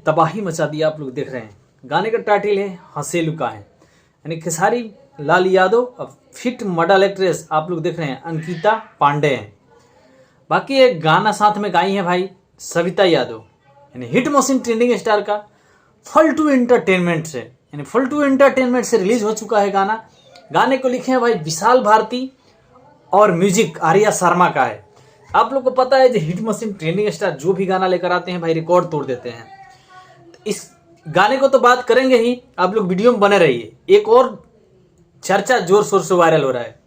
तबाही मचा दिया, आप लोग देख रहे हैं। गाने का टाइटल है हंसे लुका है, यानी खेसारी लाल यादव और फिट मॉडल एक्ट्रेस आप लोग देख रहे हैं अंकिता पांडे हैं। बाकी एक गाना साथ में गाई है भाई सविता यादव, यानी हिट मशीन ट्रेंडिंग स्टार का फल्टू एंटरटेनमेंट से, यानी फल्टू एंटरटेनमेंट से रिलीज हो चुका है गाना। गाने को लिखे हैं भाई विशाल भारती और म्यूजिक आर्या शर्मा का है। आप लोग को पता है जो हिट मशीन ट्रेंडिंग स्टार जो भी गाना लेकर आते हैं भाई रिकॉर्ड तोड़ देते हैं। तो इस गाने को तो बात करेंगे ही, आप लोग वीडियो में बने रहिए। एक और चर्चा जोर शोर से वायरल हो रहा है,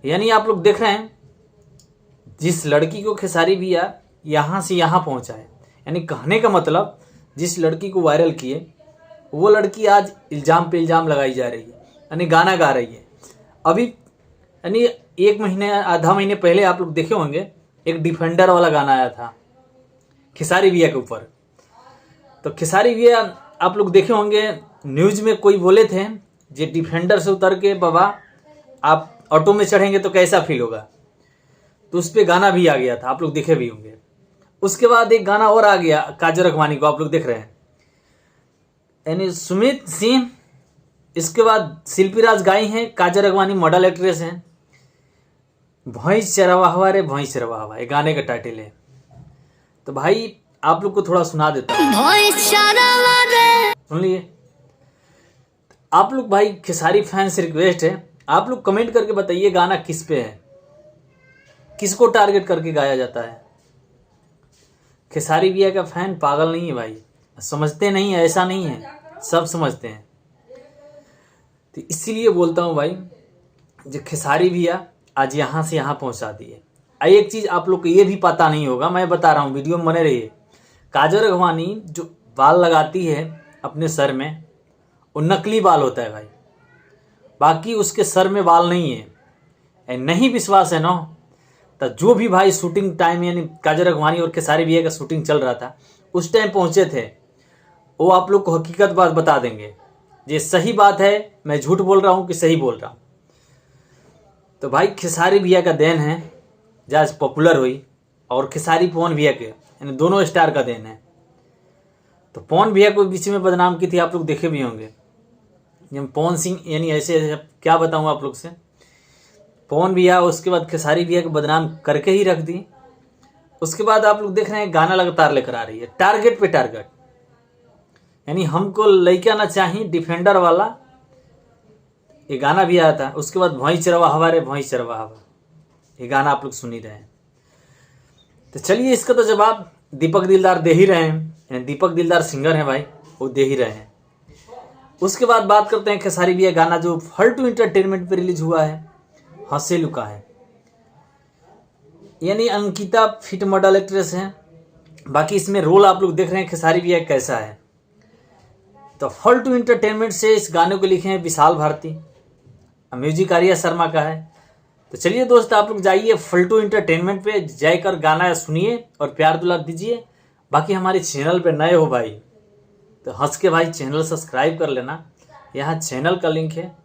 यानी आप लोग देख रहे हैं जिस लड़की को खेसारी भैया यहाँ से यहाँ पहुँचा है, यानी कहने का मतलब जिस लड़की को वायरल किए वो लड़की आज इल्ज़ाम पे इल्ज़ाम लगाई जा रही है, यानी गाना गा रही है। अभी यानी एक महीने आधा महीने पहले आप लोग देखे होंगे एक डिफेंडर वाला गाना आया था खेसारी भैया के ऊपर। तो खेसारी भैया आप लोग देखे होंगे न्यूज़ में कोई बोले थे जे डिफेंडर से उतर के बाबा आप ऑटो में चढ़ेंगे तो कैसा फील होगा, तो उस पर गाना भी आ गया था, आप लोग देखे भी होंगे। उसके बाद एक गाना और आ गया काजल अखवानी को, आप लोग देख रहे हैं, यानी सुमित सिंह। इसके बाद शिल्पी राज गाई हैं, काजल अखवानी मॉडल एक्ट्रेस हैं। भैंस चरवाहवा रे भैंस चरवाहवा ये गाने का टाइटल है। तो भाई आप लोग को थोड़ा सुना देता हूँ, सुन लिए। आप लोग भाई खेसारी फैन से रिक्वेस्ट है, आप लोग कमेंट करके बताइए गाना किस पे है, किसको टारगेट करके गाया जाता है। खेसारी भैया का फैन पागल नहीं है भाई, समझते नहीं है, ऐसा नहीं है, सब समझते हैं। तो इसीलिए बोलता हूँ भाई जो खेसारी भैया आज यहाँ से यहाँ पहुँचा दिए। एक चीज़ आप लोग को ये भी पता नहीं होगा, मैं बता रहा हूँ, वीडियो में बने रहिए। काजल अखवानी जो बाल लगाती है अपने सर में वो नकली बाल होता है भाई, बाकी उसके सर में बाल नहीं है। नहीं विश्वास है ना, तो जो भी भाई शूटिंग टाइम यानी काजल अखवानी और खेसारी भैया का शूटिंग चल रहा था उस टाइम पहुँचे थे, वो आप लोग को हकीकत बात बता देंगे। ये सही बात है, मैं झूठ बोल रहा हूँ कि सही बोल रहा हूँ। तो भाई खेसारी भैया का देन है जो आज पॉपुलर हुई, और खेसारी पवन भैया के, यानी दोनों स्टार का देन है। तो पवन भैया को बीच में बदनाम की थी, आप लोग देखे भी होंगे। जब पवन सिंह यानी ऐसे क्या बताऊँ आप लोग से, पवन भैया उसके बाद खेसारी भैया को बदनाम करके ही रख दी। उसके बाद आप लोग देख रहे हैं गाना लगातार लेकर आ रही है, टारगेट पे टारगेट, यानी हमको लइका ना चाहिए डिफेंडर वाला ये गाना भी आया था। उसके बाद भैंस चरवाहवा रे भैंस चरवाहवा ये गाना आप लोग सुन ही रहे हैं। तो चलिए इसका तो जवाब दीपक दिलदार दे ही रहे हैं, दीपक दिलदार सिंगर हैं भाई, वो दे ही रहे हैं। उसके बाद बात करते हैं खेसारी भैया गाना जो फल्टू एंटरटेनमेंट पे रिलीज हुआ है हंसे लुका है, यानी अंकिता फिट मॉडल एक्ट्रेस हैं। बाकी इसमें रोल आप लोग देख रहे हैं खेसारी भैया कैसा है। तो फल्टू एंटरटेनमेंट से इस गाने को लिखे हैं विशाल भारती, म्यूजिक आर्या शर्मा का है। तो चलिए दोस्त आप लोग जाइए फल्टू एंटरटेनमेंट पे जाकर गाना सुनिए और प्यार दुलार दीजिए। बाकी हमारे चैनल पे नए हो भाई तो हंस के भाई चैनल सब्सक्राइब कर लेना, यहाँ चैनल का लिंक है।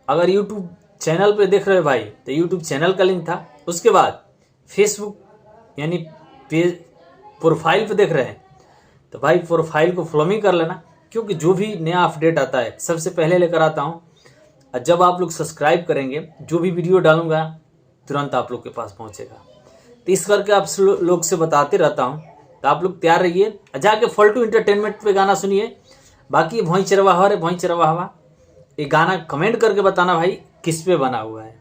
अगर यूट्यूब चैनल पे देख रहे हो भाई तो यूट्यूब चैनल का लिंक था, उसके बाद फेसबुक यानी पेज प्रोफाइल पे देख रहे हैं तो भाई प्रोफाइल को फॉलोइंग कर लेना, क्योंकि जो भी नया अपडेट आता है सबसे पहले लेकर आता हूँ। और जब आप लोग सब्सक्राइब करेंगे जो भी वीडियो डालूंगा तुरंत आप लोग के पास पहुँचेगा। तो इस करके आप लोग से बताते रहता हूँ, तो आप लोग तैयार रहिए, जाके फल्टू एंटरटेनमेंट पे गाना सुनिए। बाकी भैंस चरवाहवा रे भैंस चरवाहवा ये गाना कमेंट करके बताना भाई किस पे बना हुआ है,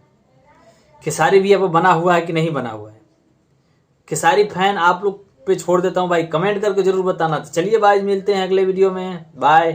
खेसारी भैया पे बना हुआ है कि नहीं बना हुआ है। खेसारी फैन आप लोग पे छोड़ देता हूँ भाई, कमेंट करके जरूर बताना। तो चलिए भाई मिलते हैं अगले वीडियो में, बाय।